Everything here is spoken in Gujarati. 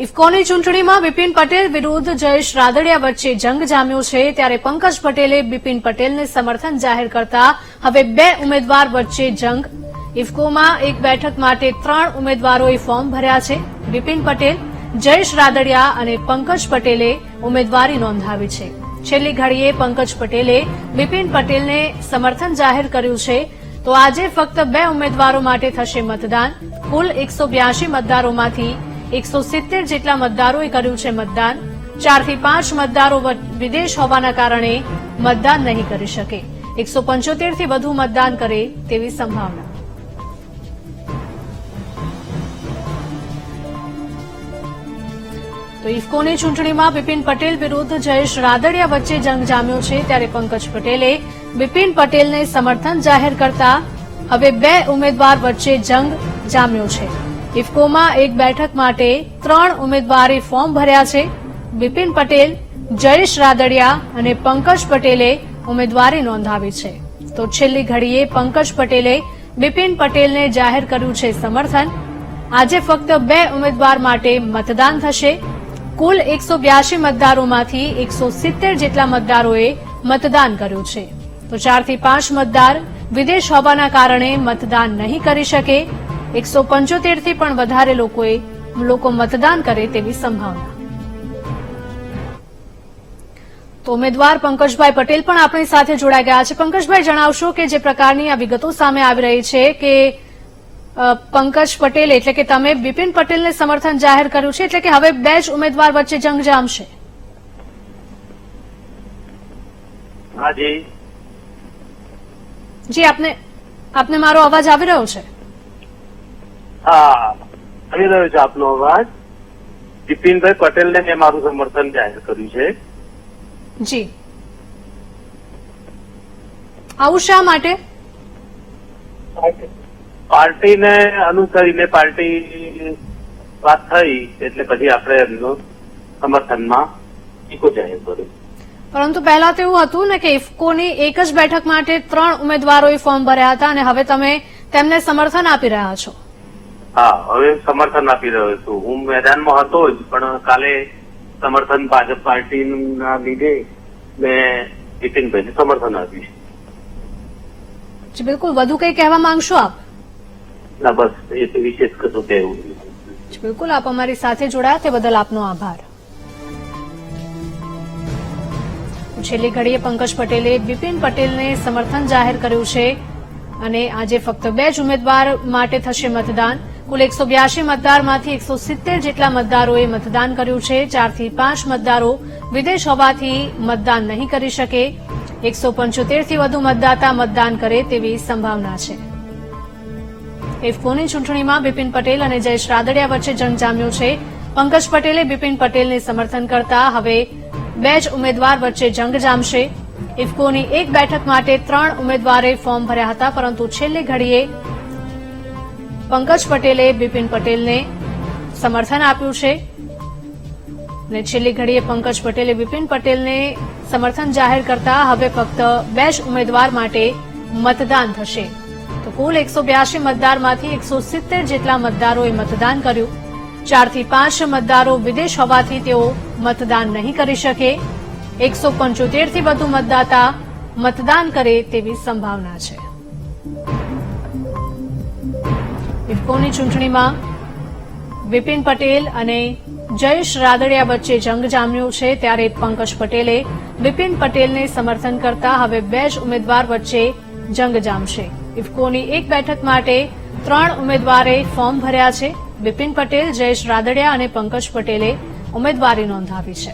ઇફકોની ચૂંટણીમાં બિપિન પટેલ વિરુદ્ધ જયેશ રાદડિયા વચ્ચે જંગ જામ્યો છે ત્યારે પંકજ પટેલે બિપિન પટેલને સમર્થન જાહેર કરતા હવે બે ઉમેદવાર વચ્ચે જંગ. ઇફકોમાં એક બેઠક માટે 3 ઉમેદવારોએ ફોર્મ ભર્યા છે. બિપિન પટેલ, જયેશ રાદડિયા અને પંકજ પટેલે ઉમેદવારી નોંધાવી છે. છેલ્લી ઘડીએ પંકજ પટેલે બિપિન પટેલને સમર્થન જાહેર કર્યું છે. તો આજે ફક્ત 2 ઉમેદવારો માટે થશે મતદાન. કુલ 182 મતદારોમાંથી 170 જેટલા મતદારોએ કર્યું છે મતદાન. 4 થી 5 મતદારો વિદેશ હોવાના કારણે મતદાન નહીં કરી શકે. 175 થી વધુ મતદાન કરે તેવી સંભાવના. તો ઇફકોની ચૂંટણીમાં બિપિન પટેલ વિરુદ્ધ જયેશ રાદડિયા વચ્ચે જંગ જામ્યો છે ત્યારે પંકજ પટેલે બિપિન પટેલને સમર્થન જાહેર કરતા હવે 2 ઉમેદવાર વચ્ચે જંગ જામ્યો છે. ઇફકોમાં એક બેઠક માટે 3 ઉમેદવારે ફોર્મ ભર્યા છે. બિપિન પટેલ, જયેશ રાદડિયા અને પંકજ પટેલે ઉમેદવારી નોંધાવી છે. તો છેલ્લી ઘડીએ પંકજ પટેલે બિપિન પટેલને જાહેર કર્યું છે સમર્થન. આજે ફક્ત 2 ઉમેદવાર માટે મતદાન થશે. કુલ 182 મતદારોમાંથી 170 જેટલા મતદારોએ મતદાન કર્યું છે. તો 4 થી 5 મતદાર વિદેશ હોવાના કારણે મતદાન નહીં કરી શકે. 175 થી પણ વધારે લોકો મતદાન કરે તેવી સંભાવના. તો ઉમેદવાર પંકજભાઈ પટેલ પણ આપણી સાથે જોડાઈ ગયા છે. પંકજભાઈ, જણાવશો કે જે પ્રકારની આ વિગતો સામે આવી રહી છે કે પંકજ પટેલ એટલે કે તમે બિપિન પટેલને સમર્થન જાહેર કર્યું છે એટલે કે હવે 2 જ ઉમેદવાર વચ્ચે જંગ જામશે. જી, આપને મારો અવાજ આવી રહ્યો છે? હા, આવી રહ્યો છે આપનો અવાજ. બિપિનભાઈ પટેલને મેં મારું સમર્થન જાહેર કર્યું છે. જી, આવું શા માટે? પાર્ટીને અનુસરીને પાર્ટી વાત થઈ એટલે પછી આપણે એમનું સમર્થનમાં ટીકો જાહેર કર્યો. પરંતુ પહેલા તો એવું હતું ને કે ઇફકોની એક જ બેઠક માટે 3 ઉમેદવારોએ ફોર્મ ભર્યા હતા અને હવે તમે તેમને સમર્થન આપી રહ્યા છો. હા, હવે સમર્થન આપી રહ્યો છું. હું મેદાનમાં હતો જ, પણ કાલે સમર્થન ભાજપ પાર્ટીના લીધે મેં બિપિનભાઈને સમર્થન આપ્યું. જી બિલકુલ. વધુ કંઈ કહેવા માંગશો આપ? ના, બસ એ તો વિશેષ કશું કહેવું. બિલકુલ. આપ અમારી સાથે જોડાયા તે બદલ આપનો આભાર. છેલ્લી ઘડીએ પંકજ પટેલે બિપિન પટેલને સમર્થન જાહેર કર્યું છે અને આજે ફક્ત 2 જ ઉમેદવાર માટે થશે મતદાન. કુલ 182 મતદારમાંથી 170 જેટલા મતદારોએ મતદાન કર્યું છે. 4 થી 5 મતદારો વિદેશ હોવાથી મતદાન નહીં કરી શકે. 175 થી વધુ મતદાતા મતદાન કરે તેવી સંભાવના છે. ઇફકોની ચૂંટણીમાં બિપિન પટેલ અને જયેશ રાદડિયા વચ્ચે જંગ જામ્યો છે. પંકજ પટેલે બિપિન પટેલને સમર્થન કરતા હવે 2 જ ઉમેદવાર વચ્ચે જંગ જામશે. ઇફકોની એક બેઠક માટે 3 ઉમેદવારે ફોર્મ ભર્યા હતા પરંતુ છેલ્લી ઘડીએ પંકજ પટેલે બિપિન પટેલને સમર્થન આપ્યું છે અને છેલ્લી ઘડીએ પંકજ પટેલે બિપિન પટેલને સમર્થન જાહેર કરતા હવે ફક્ત 2 જ ઉમેદવાર માટે મતદાન થશે. તો કુલ 182 મતદારમાંથી 170 જેટલા મતદારોએ મતદાન કર્યું. 4 થી 5 મતદારો વિદેશ હોવાથી તેઓ મતદાન નહીં કરી શકે. 175 થી વધુ મતદાતા મતદાન કરે તેવી સંભાવના છે. ઇફકોની ચૂંટણીમાં બિપિન પટેલ અને જયેશ રાદડિયા વચ્ચે જંગ જામ્યો છે ત્યારે પંકજ પટેલે બિપિન પટેલને સમર્થન કરતા હવે 2 જ ઉમેદવાર વચ્ચે જંગ જામશે. ઇફકોની એક બેઠક માટે 3 ઉમેદવારે ફોર્મ ભર્યા છે. બિપિન પટેલ, જયેશ રાદડિયા અને પંકજ પટેલે ઉમેદવારી નોંધાવી છે.